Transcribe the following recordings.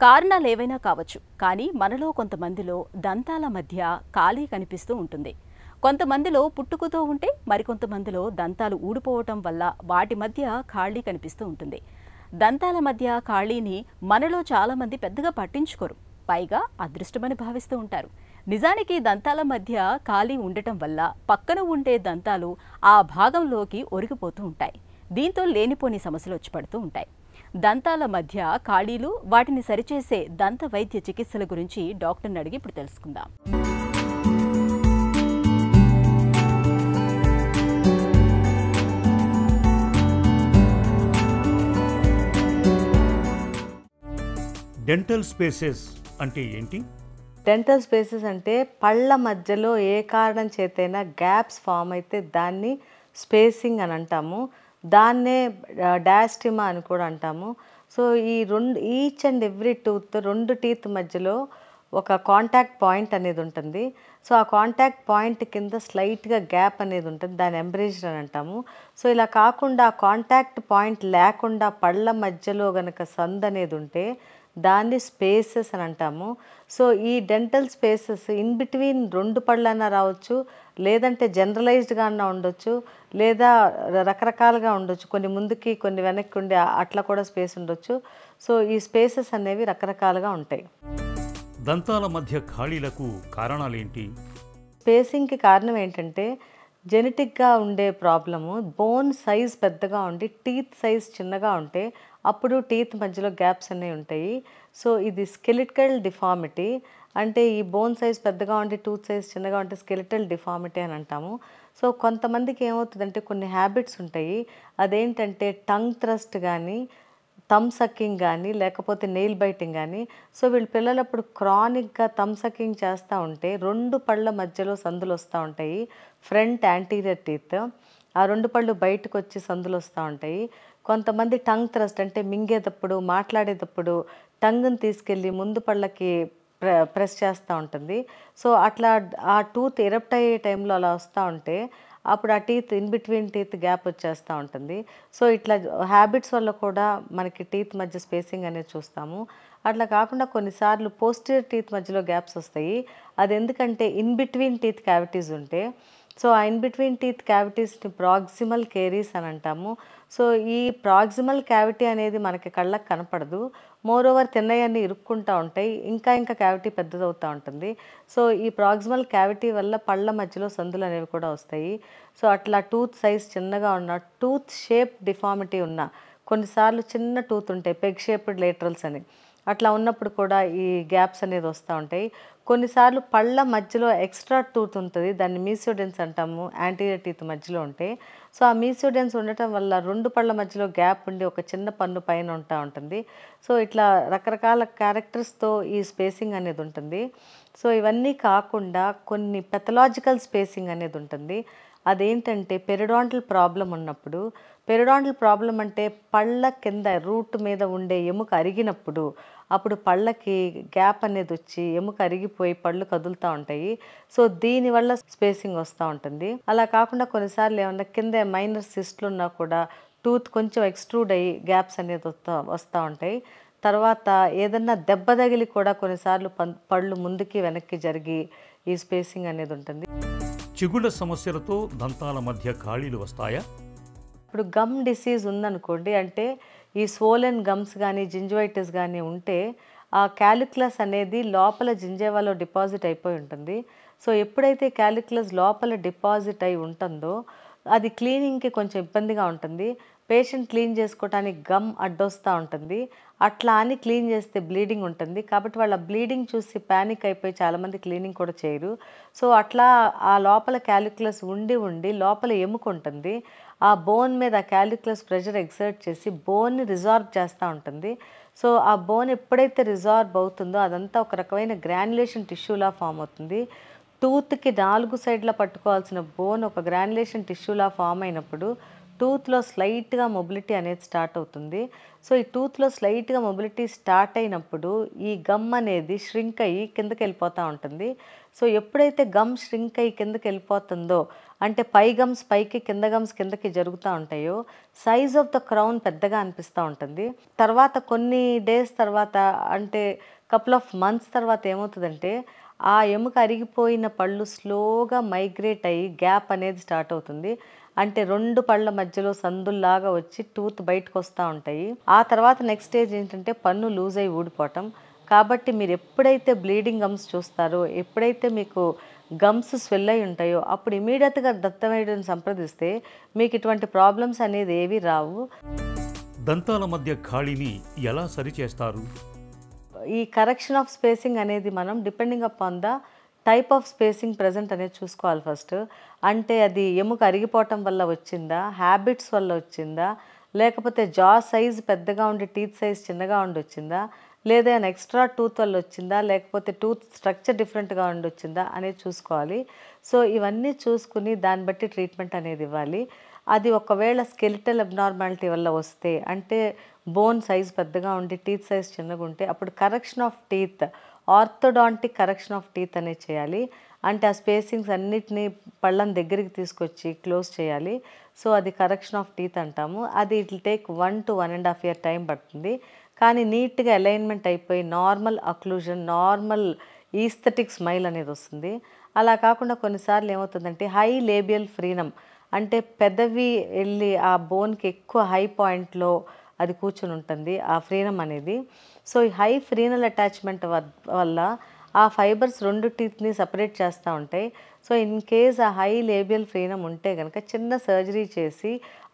కారణాలేవైనా కావచ్చు, కానీ మనలో కొంతమందిలో దంతాల మధ్య ఖాళీ కనిపిస్తూ ఉంటుంది. కొంతమందిలో పుట్టుకతో ఉంటే మరికొంతమందిలో దంతాలు ఊడిపోవటం వల్ల వాటి మధ్య ఖాళీ కనిపిస్తూ ఉంటుంది. దంతాల మధ్య ఖాళీని మనలో చాలామంది పెద్దగా పట్టించుకోరు, పైగా అదృష్టమని భావిస్తూ ఉంటారు. నిజానికి దంతాల మధ్య ఖాళీ ఉండటం వల్ల పక్కన ఉండే దంతాలు ఆ భాగంలోకి ఒరిగిపోతూ ఉంటాయి. దీంతో లేనిపోని సమస్యలు వచ్చి పడుతూ ఉంటాయి. దంతాల మధ్య ఖాళీలు, వాటిని సరిచేసే దంత వైద్య చికిత్సల గురించి డాక్టర్ని అడిగి ఇప్పుడు తెలుసుకుందాం. డెంటల్ స్పేసెస్ అంటే ఏంటి? డెంటల్ స్పేసెస్ అంటే పళ్ళ మధ్యలో ఏ కారణం చేతైనా గ్యాప్స్ ఫామ్ అయితే దాన్ని స్పేసింగ్ అని అంటాము. దాన్నే డయాస్టిమా అని కూడా అంటాము. సో ఈ ఈచ్ అండ్ ఎవ్రీ రెండు టీత్ మధ్యలో ఒక కాంటాక్ట్ పాయింట్ అనేది ఉంటుంది. సో ఆ కాంటాక్ట్ పాయింట్ కింద స్లైట్గా గ్యాప్ అనేది ఉంటుంది, దాన్ని ఎంబ్రేజర్ అని అంటాము. సో ఇలా కాకుండా ఆ కాంటాక్ట్ పాయింట్ లేకుండా పళ్ళ మధ్యలో గనక సందు అనేది ఉంటే దాన్ని స్పేసెస్ అని అంటాము. సో ఈ డెంటల్ స్పేసెస్ ఇన్ బిట్వీన్ రెండు పళ్ళైనా రావచ్చు, లేదంటే జనరలైజ్డ్గా అన్నా ఉండొచ్చు, లేదా రకరకాలుగా ఉండొచ్చు. కొన్ని ముందుకి కొన్ని వెనక్కి ఉండే అట్లా కూడా స్పేస్ ఉండొచ్చు. సో ఈ స్పేసెస్ అనేవి రకరకాలుగా ఉంటాయి. దంతాల మధ్య ఖాళీలకు కారణాలేంటి? స్పేసింగ్కి కారణం ఏంటంటే జెనెటిక్గా ఉండే ప్రాబ్లము. బోన్ సైజ్ పెద్దగా ఉండి టీత్ సైజ్ చిన్నగా ఉంటే అప్పుడు టీత్ మధ్యలో గ్యాప్స్ అనేవి ఉంటాయి. సో ఇది స్కెలిటల్ డిఫార్మిటీ. అంటే ఈ బోన్ సైజ్ పెద్దగా ఉండి టూత్ సైజ్ చిన్నగా ఉంటే స్కెలిటల్ డిఫార్మిటీ అని అంటాము. సో కొంతమందికి ఏమవుతుందంటే కొన్ని హ్యాబిట్స్ ఉంటాయి. అదేంటంటే టంగ్ థ్రస్ట్ కానీ, థమ్ సక్కింగ్ కానీ, లేకపోతే నెయిల్ బైటింగ్ కానీ. సో వీళ్ళ పిల్లలప్పుడు క్రానిక్గా థమ్ సక్కింగ్ చేస్తూ ఉంటే రెండు పళ్ళ మధ్యలో సందులు వస్తూ ఉంటాయి. ఫ్రంట్ యాంటీరియర్ టీత్ ఆ రెండు పళ్ళు బయటకు వచ్చి సందులు వస్తూ ఉంటాయి. కొంతమంది టంగ్ థ్రస్ట్ అంటే మింగేటప్పుడు, మాట్లాడేటప్పుడు టంగ్ని తీసుకెళ్ళి ముందు పళ్ళకి ప్రెస్ చేస్తూ ఉంటుంది. సో అట్లా ఆ టూత్ ఎరప్ట్ అయ్యే టైంలో అలా వస్తూ ఉంటే అప్పుడు ఆ teeth in between teeth gap వచ్చేస్తూ ఉంటుంది. సో ఇట్లా హ్యాబిట్స్ వల్ల కూడా మనకి టీత్ మధ్య స్పేసింగ్ అనేది చూస్తాము. అట్లా కాకుండా కొన్నిసార్లు పోస్టీరియర్ టీత్ మధ్యలో గ్యాప్స్ వస్తాయి. అది ఎందుకంటే ఇన్ బిట్వీన్ టీత్ క్యావిటీస్ ఉంటే, సో ఆ ఇన్ బిట్వీన్ టీత్ క్యావిటీస్ని ప్రాక్సిమల్ కేరీస్ అని అంటాము. సో ఈ ప్రాక్సిమల్ క్యావిటీ అనేది మనకి కళ్ళకు కనపడదు. మోరోవర్ తిన్నయన్నీ ఇరుక్కుంటూ ఉంటాయి, ఇంకా ఇంకా క్యావిటీ పెద్దదవుతూ ఉంటుంది. సో ఈ ప్రాక్సిమల్ క్యావిటీ వల్ల పళ్ళ మధ్యలో సందులు అనేవి కూడా వస్తాయి. సో అట్లా టూత్ సైజ్ చిన్నగా ఉన్న, టూత్ షేప్ డిఫార్మిటీ ఉన్న, కొన్నిసార్లు చిన్న టూత్ ఉంటాయి, పెగ్ షేప్డ్ లేటరల్స్ అని, అట్లా ఉన్నప్పుడు కూడా ఈ గ్యాప్స్ అనేది వస్తూ ఉంటాయి. కొన్నిసార్లు పళ్ళ మధ్యలో ఎక్స్ట్రా టూత్ ఉంటుంది, దాన్ని మీసోడెన్స్ అంటాము, యాంటీరియర్ టీత్ మధ్యలో ఉంటే. సో ఆ మీసోడెన్స్ ఉండటం వల్ల రెండు పళ్ళ మధ్యలో గ్యాప్ ఉండి ఒక చిన్న పన్ను పైన ఉంటా ఉంటుంది. సో ఇట్లా రకరకాల క్యారెక్టర్స్తో ఈ స్పేసింగ్ అనేది ఉంటుంది. సో ఇవన్నీ కాకుండా కొన్ని పెథలాజికల్ స్పేసింగ్ అనేది ఉంటుంది. అదేంటంటే పెరిడాంటల్ ప్రాబ్లం ఉన్నప్పుడు, పెరిడాంటల్ ప్రాబ్లం అంటే పళ్ళ కింద రూట్ మీద ఉండే ఎముక అరిగినప్పుడు అప్పుడు పళ్ళకి గ్యాప్ అనేది వచ్చి ఎముక అరిగిపోయి పళ్ళు కదులుతూ ఉంటాయి. సో దీనివల్ల స్పేసింగ్ వస్తూ ఉంటుంది. అలా కాకుండా కొన్నిసార్లు ఏమన్నా కింద మైనర్ సిస్ట్లు ఉన్నా కూడా టూత్ కొంచెం ఎక్స్ట్రూడ్ అయ్యి గ్యాప్స్ అనేది వస్తూ ఉంటాయి. తర్వాత ఏదన్నా దెబ్బ తగిలి కూడా కొన్నిసార్లు పళ్ళు ముందుకి వెనక్కి జరిగి ఈ స్పేసింగ్ అనేది ఉంటుంది. చిగుళ్ళ సమస్యలతో దంతాల మధ్య ఖాళీలు వస్తాయా? ఇప్పుడు గమ్ డిసీజ్ ఉందనుకోండి, అంటే ఈ స్వోలెన్ గమ్స్ కానీ జింజువైటిస్ కానీ ఉంటే ఆ క్యాలిక్యులస్ అనేది లోపల జింజేవాలో డిపాజిట్ అయిపోయి ఉంటుంది. సో ఎప్పుడైతే క్యాలిక్యులస్ లోపల డిపాజిట్ అయి ఉంటుందో అది క్లీనింగ్కి కొంచెం ఇబ్బందిగా ఉంటుంది. పేషెంట్ క్లీన్ చేసుకోవడానికి గమ్ అడ్డొస్తూ ఉంటుంది. అట్లా అని క్లీన్ చేస్తే బ్లీడింగ్ ఉంటుంది. కాబట్టి వాళ్ళ బ్లీడింగ్ చూసి ప్యానిక్ అయిపోయి చాలామంది క్లీనింగ్ కూడా చేయరు. సో అట్లా ఆ లోపల క్యాలిక్యులస్ ఉండి లోపల ఎముక ఉంటుంది. ఆ బోన్ మీద క్యాలిక్యులస్ ప్రెషర్ ఎక్సర్ట్ చేసి బోన్ని రిజార్బ్ చేస్తూ ఉంటుంది. సో ఆ బోన్ ఎప్పుడైతే రిజార్బ్ అవుతుందో అదంతా ఒక రకమైన గ్రాన్యులేషన్ టిష్యూలా ఫామ్ అవుతుంది. టూత్కి 4 సైడ్ల పట్టుకోవాల్సిన బోన్ ఒక గ్రాన్యులేషన్ టిష్యూలా ఫామ్ అయినప్పుడు టూత్లో స్లైట్గా మొబిలిటీ అనేది స్టార్ట్ అవుతుంది. సో ఈ టూత్లో స్లైట్గా మొబిలిటీ స్టార్ట్ అయినప్పుడు ఈ గమ్ అనేది ష్రింక్ అయ్యి కిందకి వెళ్ళిపోతూ ఉంటుంది. సో ఎప్పుడైతే గమ్ ష్రింక్ అయ్యి కిందకి వెళ్ళిపోతుందో, అంటే పై గమ్స్ పైకి, కింద గమ్స్ కిందకి జరుగుతూ ఉంటాయో, సైజ్ ఆఫ్ ద క్రౌన్ పెద్దగా అనిపిస్తూ ఉంటుంది. తర్వాత కొన్ని డేస్ తర్వాత, అంటే కపుల్ ఆఫ్ మంత్స్ తర్వాత ఏమవుతుందంటే ఆ ఎముక అరిగిపోయిన పళ్ళు స్లోగా మైగ్రేట్ అయ్యి గ్యాప్ అనేది స్టార్ట్ అవుతుంది. అంటే 2 పళ్ళ మధ్యలో సందుల్లాగా వచ్చి టూత్ బయటకు వస్తూ ఉంటాయి. ఆ తర్వాత నెక్స్ట్ స్టేజ్ ఏంటంటే పన్ను లూజ్ అయ్యి ఊడిపోవటం. కాబట్టి మీరు ఎప్పుడైతే బ్లీడింగ్ గమ్స్ చూస్తారో, ఎప్పుడైతే మీకు గమ్స్ స్వెల్ అయి ఉంటాయో, అప్పుడు ఇమీడియట్గా దంత వైద్యుని సంప్రదిస్తే మీకు ఇటువంటి ప్రాబ్లమ్స్ అనేది ఏవి రావు. దంతాల మధ్య ఖాళీని ఎలా సరిచేస్తారు? ఈ కరెక్షన్ ఆఫ్ స్పేసింగ్ అనేది మనం depending upon the type of spacing present అనేది చూసుకోవాలి ఫస్ట్. అంటే అది ఎముక అరిగిపోవటం వల్ల వచ్చిందా, హ్యాబిట్స్ వల్ల వచ్చిందా, లేకపోతే జా సైజ్ పెద్దగా ఉండి టీత్ సైజ్ చిన్నగా ఉండి వచ్చిందా, లేదా ఎక్స్ట్రా టూత్ వల్ల వచ్చిందా, లేకపోతే టూత్ స్ట్రక్చర్ డిఫరెంట్గా ఉండి వచ్చిందా అనేది చూసుకోవాలి. సో ఇవన్నీ చూసుకుని దాన్ని బట్టి ట్రీట్మెంట్ అనేది ఇవ్వాలి. అది ఒకవేళ స్కెలిటల్ అబ్నార్మాలిటీ వల్ల వస్తే, అంటే బోన్ సైజ్ పెద్దగా ఉండి టీత్ సైజ్ చిన్నగా ఉంటే, అప్పుడు correction of teeth, orthodontic correction of teeth అనేది చేయాలి. అంటే ఆ స్పేసింగ్స్ అన్నిటినీ పళ్ళని దగ్గరికి తీసుకొచ్చి క్లోజ్ చేయాలి. సో అది కరెక్షన్ ఆఫ్ టీత్ అంటాము. అది it will take 1 to 1.5 year time పడుతుంది. కానీ నీట్గా అలైన్మెంట్ అయిపోయి normal occlusion, normal aesthetic smile అనేది వస్తుంది. అలా కాకుండా కొన్నిసార్లు ఏమవుతుందంటే హై లేబియల్ ఫ్రీనమ్, అంటే పెదవి వెళ్ళి ఆ బోన్కి ఎక్కువ హై పాయింట్లో అది కూర్చుని ఉంటుంది ఆ ఫ్రీనమ్ అనేది. సో ఈ హై ఫ్రీనల్ అటాచ్మెంట్ వల్ల ఆ ఫైబర్స్ 2 టీత్ని సపరేట్ చేస్తూ ఉంటాయి. సో ఇన్ కేస్ ఆ హై లేబియల్ ఫ్రీనమ్ ఉంటే కనుక చిన్న సర్జరీ చేసి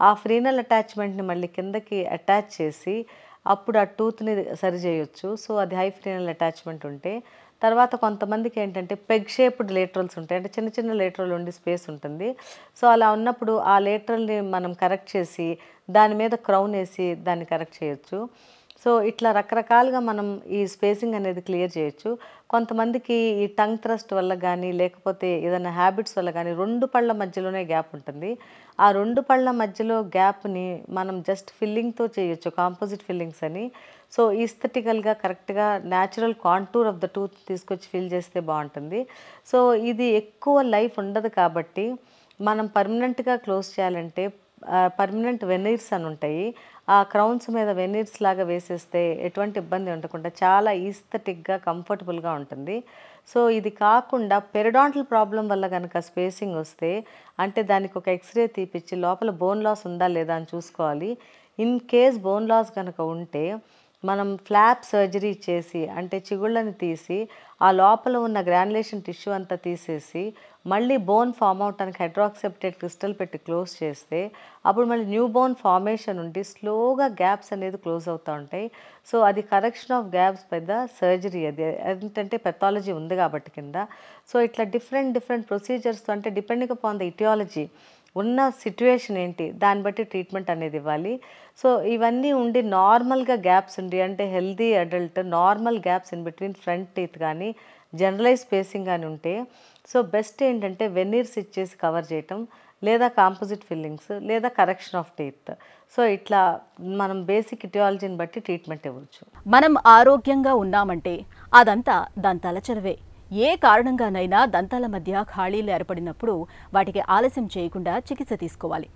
ఆ ఫ్రీనల్ అటాచ్మెంట్ని మళ్ళీ కిందకి అటాచ్ చేసి అప్పుడు ఆ టూత్ని సరి చేయొచ్చు. సో అది హై ఫ్రీనల్ అటాచ్మెంట్ ఉంటే. తర్వాత కొంతమందికి ఏంటంటే పెగ్ షేప్డ్ లేటరల్స్ ఉంటాయి, అంటే చిన్న చిన్న లేటరల్ ఉండి స్పేస్ ఉంటుంది. సో అలా ఉన్నప్పుడు ఆ లేటరల్ని మనం కరెక్ట్ చేసి దాని మీద క్రౌన్ వేసి దాన్ని కరెక్ట్ చేయొచ్చు. సో ఇట్లా రకరకాలుగా మనం ఈ స్పేసింగ్ అనేది క్లియర్ చేయొచ్చు. కొంతమందికి ఈ టంగ్ థ్రస్ట్ వల్ల కానీ, లేకపోతే ఏదైనా హ్యాబిట్స్ వల్ల కానీ 2 పళ్ళ మధ్యలోనే గ్యాప్ ఉంటుంది. ఆ 2 పళ్ళ మధ్యలో గ్యాప్ని మనం జస్ట్ ఫిల్లింగ్తో చేయొచ్చు, కాంపోజిట్ ఫిల్లింగ్స్ అని. సో ఈస్థెటికల్గా కరెక్ట్గా natural contour of the tooth తీసుకొచ్చి ఫిల్ చేస్తే బాగుంటుంది. సో ఇది ఎక్కువ లైఫ్ ఉండదు కాబట్టి మనం పర్మనెంట్గా క్లోజ్ చేయాలంటే పర్మనెంట్ వెనీర్స్ అని ఉంటాయి. ఆ క్రౌన్స్ మీద వెనీర్స్ లాగా వేసేస్తే ఎటువంటి ఇబ్బంది ఉండకుండా చాలా ఈస్థెటిక్గా, కంఫర్టబుల్గా ఉంటుంది. సో ఇది కాకుండా పెరిడాంటల్ ప్రాబ్లం వల్ల కనుక స్పేసింగ్ వస్తే, అంటే దానికి ఒక ఎక్స్రే తీపిచ్చి లోపల బోన్ లాస్ ఉందా లేదా అని చూసుకోవాలి. ఇన్ కేస్ బోన్ లాస్ కనుక ఉంటే మనం ఫ్లాప్ సర్జరీ చేసి, అంటే చిగుళ్ళని తీసి ఆ లోపల ఉన్న గ్రాన్యులేషన్ టిష్యూ అంతా తీసేసి మళ్ళీ బోన్ ఫామ్ అవటానికి హైడ్రాక్సెప్టేట్ క్రిస్టల్ పెట్టి క్లోజ్ చేస్తే అప్పుడు మళ్ళీ న్యూ బోన్ ఫార్మేషన్ ఉండి స్లోగా గ్యాప్స్ అనేది క్లోజ్ అవుతూ ఉంటాయి. సో అది కరెక్షన్ ఆఫ్ గ్యాప్స్ పెద్ద సర్జరీ. అది ఏంటంటే పెథాలజీ ఉంది కాబట్టి కింద. సో ఇట్లా డిఫరెంట్ ప్రొసీజర్స్తో, అంటే డిపెండింగ్ అపాన్ ద ఇటియాలజీ, ఉన్న సిట్యుయేషన్ ఏంటి దాన్ని బట్టి ట్రీట్మెంట్ అనేది ఇవ్వాలి. సో ఇవన్నీ ఉండి నార్మల్గా గ్యాప్స్ ఉండి, అంటే healthy adult normal gaps in between front teeth కానీ, జనరలైజ్ స్పేసింగ్ కానీ ఉంటే, సో బెస్ట్ ఏంటంటే వెనీర్స్ ఇచ్చేసి కవర్ చేయటం, లేదా కాంపోజిట్ ఫిల్లింగ్స్, లేదా కరెక్షన్ ఆఫ్ టీత్. సో ఇట్లా మనం బేసిక్ ఇటియాలజీని బట్టి ట్రీట్మెంట్ ఇవ్వచ్చు. మనం ఆరోగ్యంగా ఉన్నామంటే అదంతా దంతాల చలవే. ఏ కారణంగానైనా దంతాల మధ్య ఖాళీలు ఏర్పడినప్పుడు వాటికి ఆలస్యం చేయకుండా చికిత్స తీసుకోవాలి.